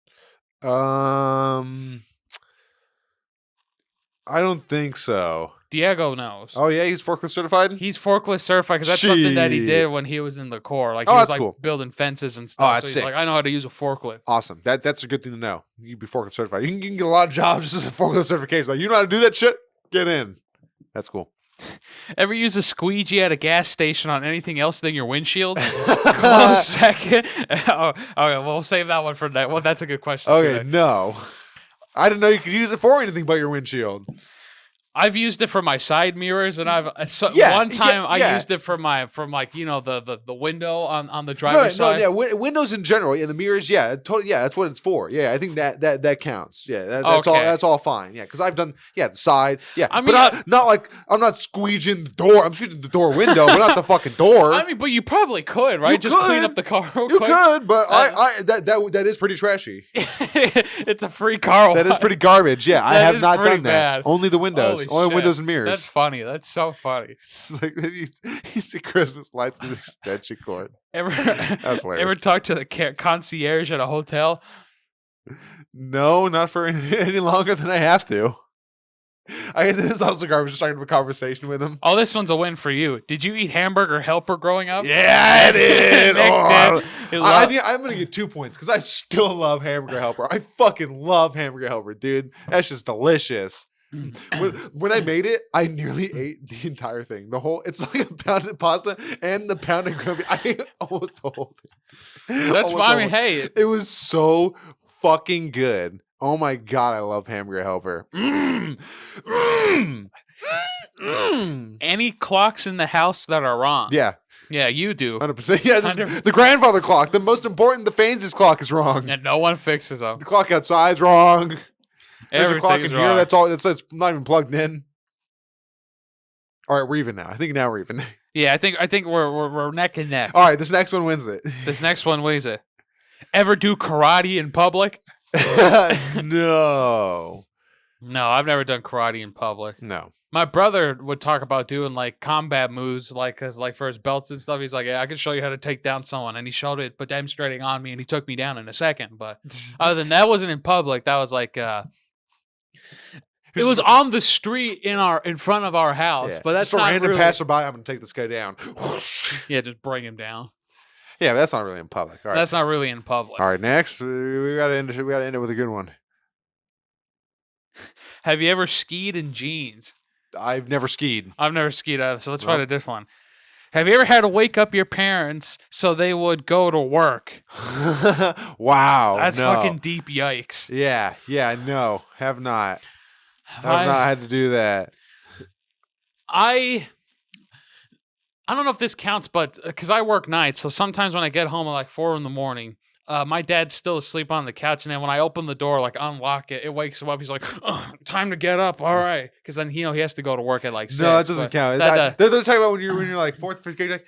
I don't think so. Diego knows. Oh yeah, he's forklift certified. He's forklift certified because that's something that he Shit. did when he was in the Corps. Like Oh, he was that's like cool. building fences and stuff. that's so he's sick. like, I know how to use a forklift. Awesome. That's a good thing to know. You can be forklift certified. You can get a lot of jobs just with forklift certification. Like you know how to do that shit. Get in. That's cool. Ever use a squeegee at a gas station on anything else than your windshield? Close second. Oh, okay, well, we'll save that one for that. Well, that's a good question. Okay, Too. no. I didn't know you could use it for anything but your windshield. I've used it for my side mirrors, and one time I used it from like the window on the driver's side. Windows in general, the mirrors, totally, that's what it's for. Yeah, I think that counts. Yeah, that's all fine. Yeah, because I've done the side. Yeah, I mean, but not like I'm not squeeging the door. I'm squeeging the door window, but not the fucking door. I mean, but you probably could, right? Just clean up the car real quick. You could, but that is pretty trashy. It's a free car. That is pretty garbage. Yeah, I have not done that. Bad. Only the windows. Only windows and mirrors. That's funny. That's so funny. It's like you see Christmas lights through the extension cord. That's hilarious. Ever talk to the concierge at a hotel? No, not for any longer than I have to. I guess it is also garbage. Just starting a conversation with him. Oh, this one's a win for you. Did you eat hamburger helper growing up? Yeah, I did. did. I'm gonna get 2 points because I still love hamburger helper. I fucking love hamburger helper, dude. That's just delicious. When I made it, I nearly ate the entire thing. It's like a pounded pasta and the pounded gravy. I ate almost the whole thing. That's fine. I mean, hey, it was so fucking good. Oh my god, I love hamburger helper. Any clocks in the house that are wrong? Yeah. Yeah, you do. 100%. Yeah, the grandfather clock, the most important, the Fainses clock is wrong. And no one fixes them. The clock outside's wrong. There's a clock in wrong. here that's all. It's not even plugged in. All right, we're even now. I think now we're even. Yeah, I think we're neck and neck. All right, this next one wins it. This next one wins it. Ever do karate in public? No. No, I've never done karate in public. No. My brother would talk about doing like combat moves, like for his belts and stuff. He's like, "Yeah, I can show you how to take down someone," and he showed it, but demonstrating on me, and he took me down in a second. But other than that, wasn't in public. That was like. It was on the street in front of our house, but that's just not a random really... passerby. I'm gonna take this guy down. Yeah, just bring him down. Yeah, but that's not really in public. All right. That's not really in public. All right, next we gotta end it. We gotta end it with a good one. Have you ever skied in jeans? I've never skied. I've never skied either. So let's find a different one. Have you ever had to wake up your parents so they would go to work? Wow, that's fucking deep. Yikes. Yeah. No, have not. Have not had to do that. I don't know if this counts, but because I work nights, so sometimes when I get home at like 4 a.m, my dad's still asleep on the couch, and then when I open the door, like unlock it, it wakes him up. He's like, "Oh, time to get up, all right," because then he has to go to work at like 6. No, that doesn't count. They're talking about when you're like 4th, 5th grade, you're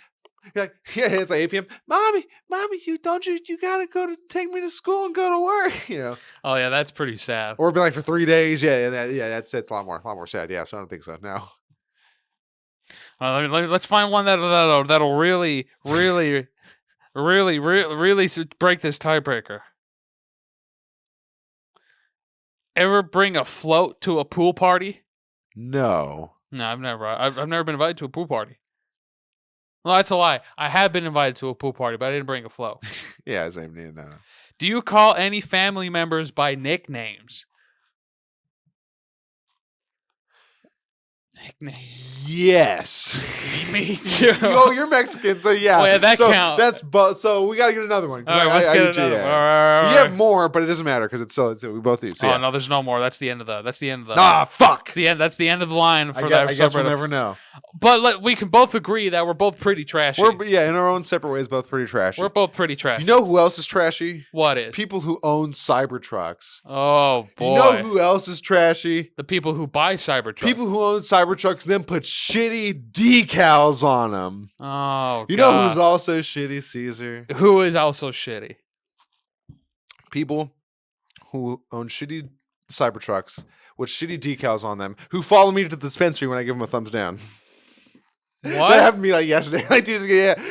like, yeah, it's like 8 p.m. Mommy, you gotta go to take me to school and go to work, you know. Oh yeah, that's pretty sad. Or be like for 3 days, that's a lot more sad. Yeah, so I don't think so. No. Let's find one that'll really break this tiebreaker. Ever bring a float to a pool party? No, I've never been invited to a pool party. Well, that's a lie. I have been invited to a pool party, but I didn't bring a float. Yeah, same name. No. Do you call any family members by nicknames? Yes. Me too. Oh, you're Mexican, so yeah. Oh, yeah, that counts. So we gotta get another one. All right, let's get another one. All right. You have more, but it doesn't matter because it's we both do. So no, there's no more. That's the end of the. Fuck. That's the end of the line for that. I guess we'll never know. But we can both agree that we're both pretty trashy. In our own separate ways, both pretty trashy. We're both pretty trashy. You know who else is trashy? What is? People who own Cybertrucks. Oh boy. You know who else is trashy? The people who buy Cybertrucks. People who own Cybertrucks then put shitty decals on them. Oh, you know who's also shitty, Caesar? Who is also shitty? People who own shitty Cybertrucks with shitty decals on them who follow me to the dispensary when I give them a thumbs down. What? That happened to me like yesterday.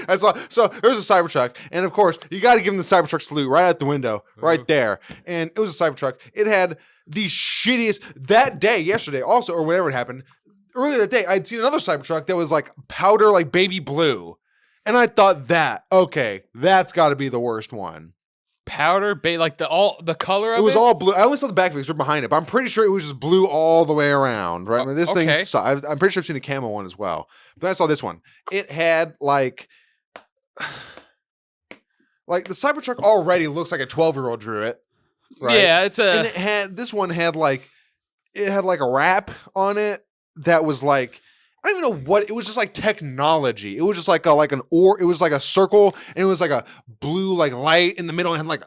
I saw. So there's a Cybertruck, and of course you got to give them the Cybertruck salute right out the window, right there. And it was a Cybertruck. It had the shittiest that day, yesterday, also or whatever it happened. Earlier that day, I'd seen another Cybertruck that was like powder, like baby blue, and I thought that's got to be the worst one. powder, like the color of It it. was all blue. I only saw the back because we're behind it, but I'm pretty sure it was just blue all the way around. Right? I mean, this okay. thing. So I'm pretty sure I've seen a camo one as well. But I saw this one. It had like the Cybertruck already looks like a 12-year-old drew it. Right? Yeah, it's a. And it had this one had like a wrap on it that was like. I don't even know what it was. Just like technology. It was just like an or. It was like a circle, and it was like a blue like light in the middle, and had like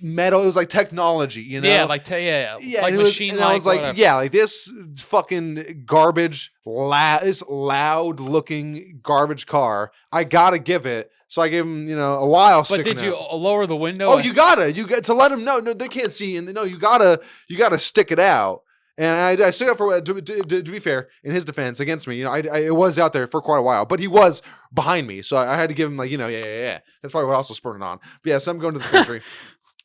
metal. It was like technology, you know? Yeah, like machine. And I was like, yeah, like this fucking garbage, this loud looking garbage car. I gotta give it. So I gave him, a while. But did you lower the window? Oh, you got to let them know. No, they can't see, and no, you gotta stick it out. And I stood up for to be fair in his defense against me. It was out there for quite a while, but he was behind me, so I had to give him yeah. That's probably what also spurred it on. But yeah, so I'm going to the country,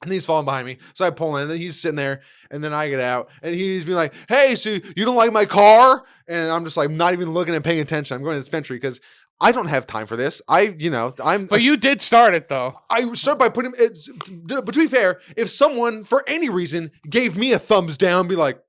and he's falling behind me, so I pull in, and then he's sitting there, and then I get out, and he's being like, "Hey, so you don't like my car?" And I'm just like not even looking and paying attention. I'm going to this country because I don't have time for this. But you did start it though. I started by putting it. But to be fair, if someone for any reason gave me a thumbs down, be like.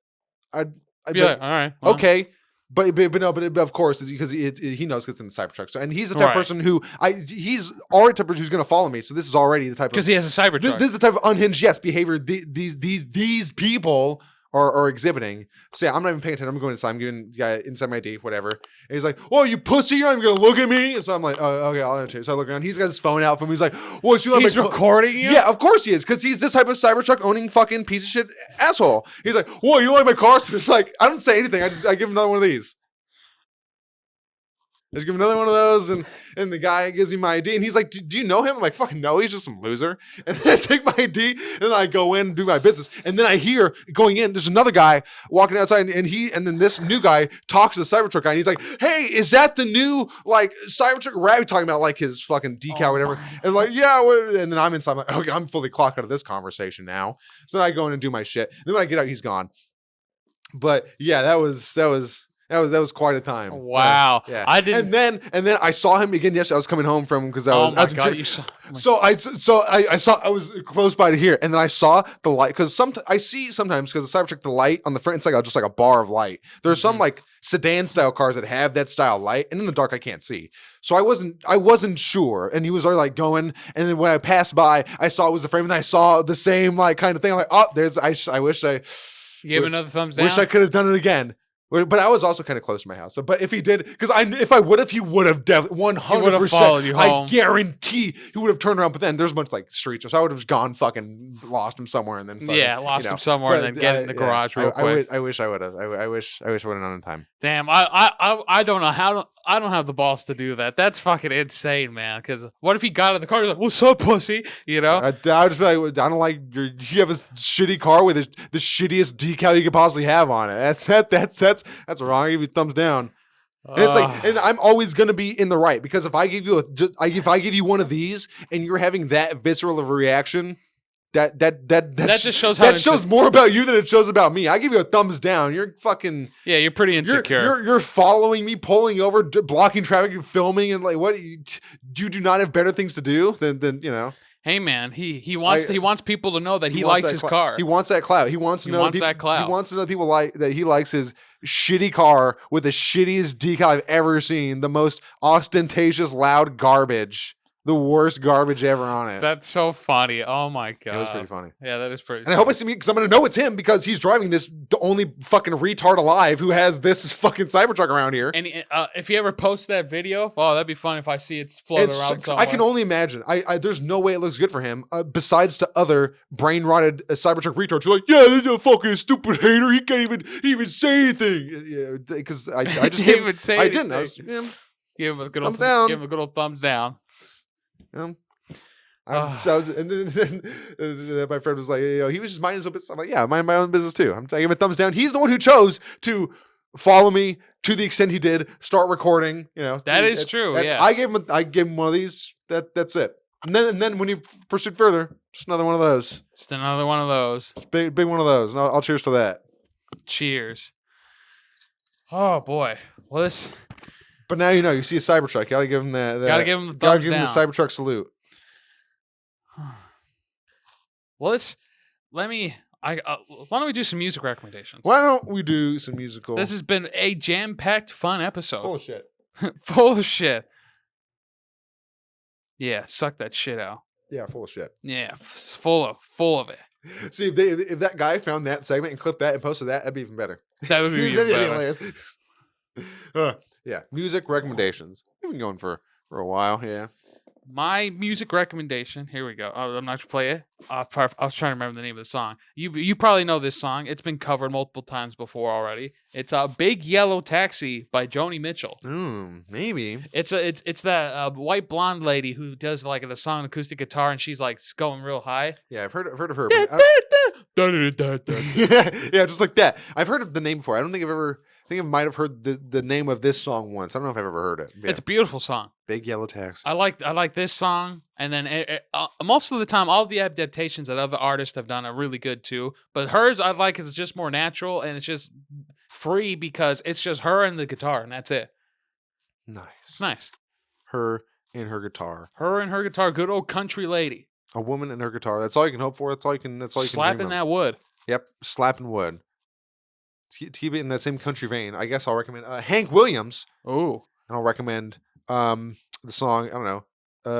I'd be like, all right, well. Okay, but of course, because he knows it's in the Cybertruck. So, and he's the type of person who he's already the type of who's going to follow me. So this is already the type of because he has a Cybertruck. This is the type of unhinged behavior these people are exhibiting. So yeah, I'm not even paying attention. I'm going inside. I'm giving the guy inside my ID, whatever. And he's like, "Oh, you pussy! You're not even gonna look at me." And so I'm like, "Oh, okay, I'll answer." So I look around. He's got his phone out from me. He's like, "Well, he's recording you." Yeah, of course he is, because he's this type of Cybertruck owning fucking piece of shit asshole. He's like, "Whoa, you don't like my car?" So it's like, I don't say anything. I give him another one of these. Just give him another one of those, and the guy gives me my ID, and he's like, "Do you know him?" I'm like, "Fucking no, he's just some loser." And then I take my ID, and then I go in and do my business, and then I hear going in, there's another guy walking outside, and then this new guy talks to the Cybertruck guy, and he's like, "Hey, is that the new like Cybertruck rabbit?" Talking about like his fucking decal or whatever, and like, yeah, and then I'm inside, I'm like, okay, I'm fully clocked out of this conversation now. So then I go in and do my shit, and then when I get out, he's gone. But yeah, that was quite a time. Wow. Yeah. I didn't. And then I saw him again yesterday. I was coming home from because I was. Oh my God, you saw. I was close by to here, and then I saw the light because I see sometimes because the Cybertruck the light on the front, it's like just like a bar of light. There's some like sedan style cars that have that style light, and in the dark I can't see. So I wasn't sure, and he was already like going, and then when I passed by, I saw it was the frame, and I saw the same like kind of thing. I'm like, oh, there's. I wish I. You gave another thumbs down. Wish I could have done it again. But I was also kind of close to my house. So, but if he did, because if I would have, he would have definitely 100%. Followed you home. I guarantee he would have turned around. But then there's a bunch of like streets, so I would have gone fucking lost him somewhere and then lost him somewhere and then get in the garage real quick. I wish I would have. I wish I would have done it in time. Damn, I don't know how. I don't have the balls to do that. That's fucking insane, man. Because what if he got out of the car? He's like, "What's up, pussy?" You know. I would just be like, "I don't like you have a shitty car with the shittiest decal you could possibly have on it. That's wrong. I give you thumbs down." And it's like, and I'm always gonna be in the right because if I give you one of these and you're having that visceral of a reaction. That just shows shows more about you than it shows about me. I give you a thumbs down. You're fucking you're pretty insecure. You're following me, pulling over, blocking traffic, and filming, and like what? You do not have better things to do than you know. Hey man, he wants people to know that he likes his car. He wants that clout. He wants to know that clout. He wants to know that people like that he likes his shitty car with the shittiest decal I've ever seen, the most ostentatious, loud garbage. The worst garbage ever on it. That's so funny. Oh my God. It was pretty funny. Yeah, that is pretty And I hope I see me because I'm going to know it's him because he's driving the only fucking retard alive who has this fucking Cybertruck around here. And if he ever posts that video, that'd be fun if I see it's floating around somewhere. I can only imagine. There's no way it looks good for him besides to other brain-rotted Cybertruck retards who are like, yeah, this is a fucking stupid hater. He can't even say anything. Because I just didn't even say anything. I didn't. Give him a good thumbs down. Give him a good old thumbs down. And then my friend was like, he was just minding his own business. I'm like, yeah, I mind my own business too. I'm taking him a thumbs down. He's the one who chose to follow me to the extent he did, start recording. That is true. Yeah, I gave him one of these. That's it. And then when he pursued further, just another one of those. Just another one of those. It's big one of those. And I'll cheers to that. Cheers. Oh boy. Well, this. But now you see a Cybertruck. You gotta give him the thumbs down. Gotta give him the Cybertruck salute. Well, why don't we do some music recommendations? Why don't we do some musical? This has been a jam-packed, fun episode. Full of shit. Full of shit. Yeah, suck that shit out. Yeah, full of shit. Yeah, full of it. See, if that guy found that segment and clipped that and posted that, that'd be even better. That would be even That'd better. hilarious. Yeah, music recommendations. We've been going for a while. Yeah. My music recommendation. Here we go. I'm not gonna play it. I was trying to remember the name of the song. You probably know this song. It's been covered multiple times before already. It's a Big Yellow Taxi by Joni Mitchell. Maybe. It's that white blonde lady who does like the song acoustic guitar and she's like going real high. Yeah, I've heard of her. Yeah, just like that. I've heard of the name before. I think I might have heard the name of this song once. I don't know if I've ever heard it. Yeah. It's a beautiful song. Big Yellow Taxi. I like this song, and then most of the time, all the adaptations that other artists have done are really good too. But hers, I like, 'cause it's just more natural and it's just free because it's just her and the guitar, and that's it. Nice. It's nice. Her and her guitar. Her and her guitar, good old country lady. A woman and her guitar. That's all you can hope for. That's all you can. Slapping dream of. that wood. Yep, slapping wood. To keep it in that same country vein, I guess I'll recommend Hank Williams. Ooh. And I'll recommend the song. I don't know,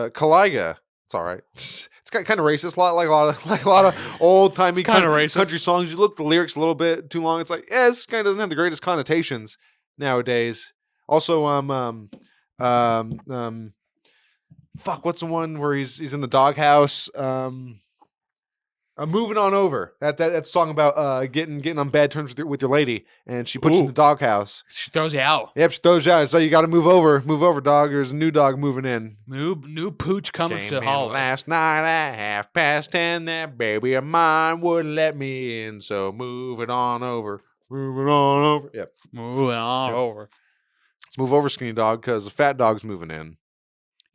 Caliga. It's all right. It's kind of racist. A lot of old timey kind of racist country songs. You look at the lyrics a little bit too long. It's like, yeah, this kind of doesn't have the greatest connotations nowadays. Also, fuck, what's the one where he's in the doghouse? Moving on over. That song about getting on bad terms with your lady, and she puts you in the doghouse. She throws you out. Yep, she throws you out. So you got to move over, dog. There's a new dog moving in. New pooch coming Came to in Hollywood. last night at 10:30. That baby of mine wouldn't let me in. So move it on over. Yep. Moving on over. Let's move over, skinny dog, because the fat dog's moving in.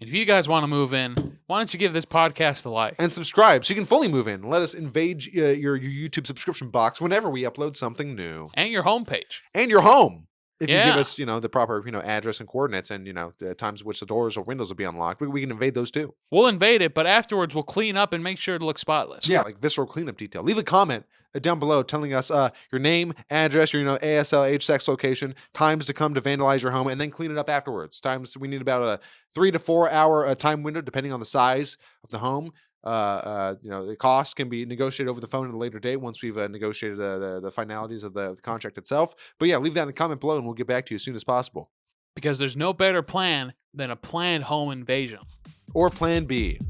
And if you guys want to move in, why don't you give this podcast a like? And subscribe so you can fully move in. Let us invade your YouTube subscription box whenever we upload something new. And your homepage. And your home. If you Yeah. give us, the proper, address and coordinates and, the times at which the doors or windows will be unlocked, we can invade those too. We'll invade it, but afterwards we'll clean up and make sure it looks spotless. Yeah, like visceral cleanup detail. Leave a comment down below telling us your name, address, your ASL, age, sex, location, times to come to vandalize your home, and then clean it up afterwards. Times we need about a 3 to 4 hour time window, depending on the size of the home. The cost can be negotiated over the phone at a later date once we've negotiated the finalities of the contract itself. But yeah, leave that in the comment below and we'll get back to you as soon as possible. Because there's no better plan than a planned home invasion. Or plan B.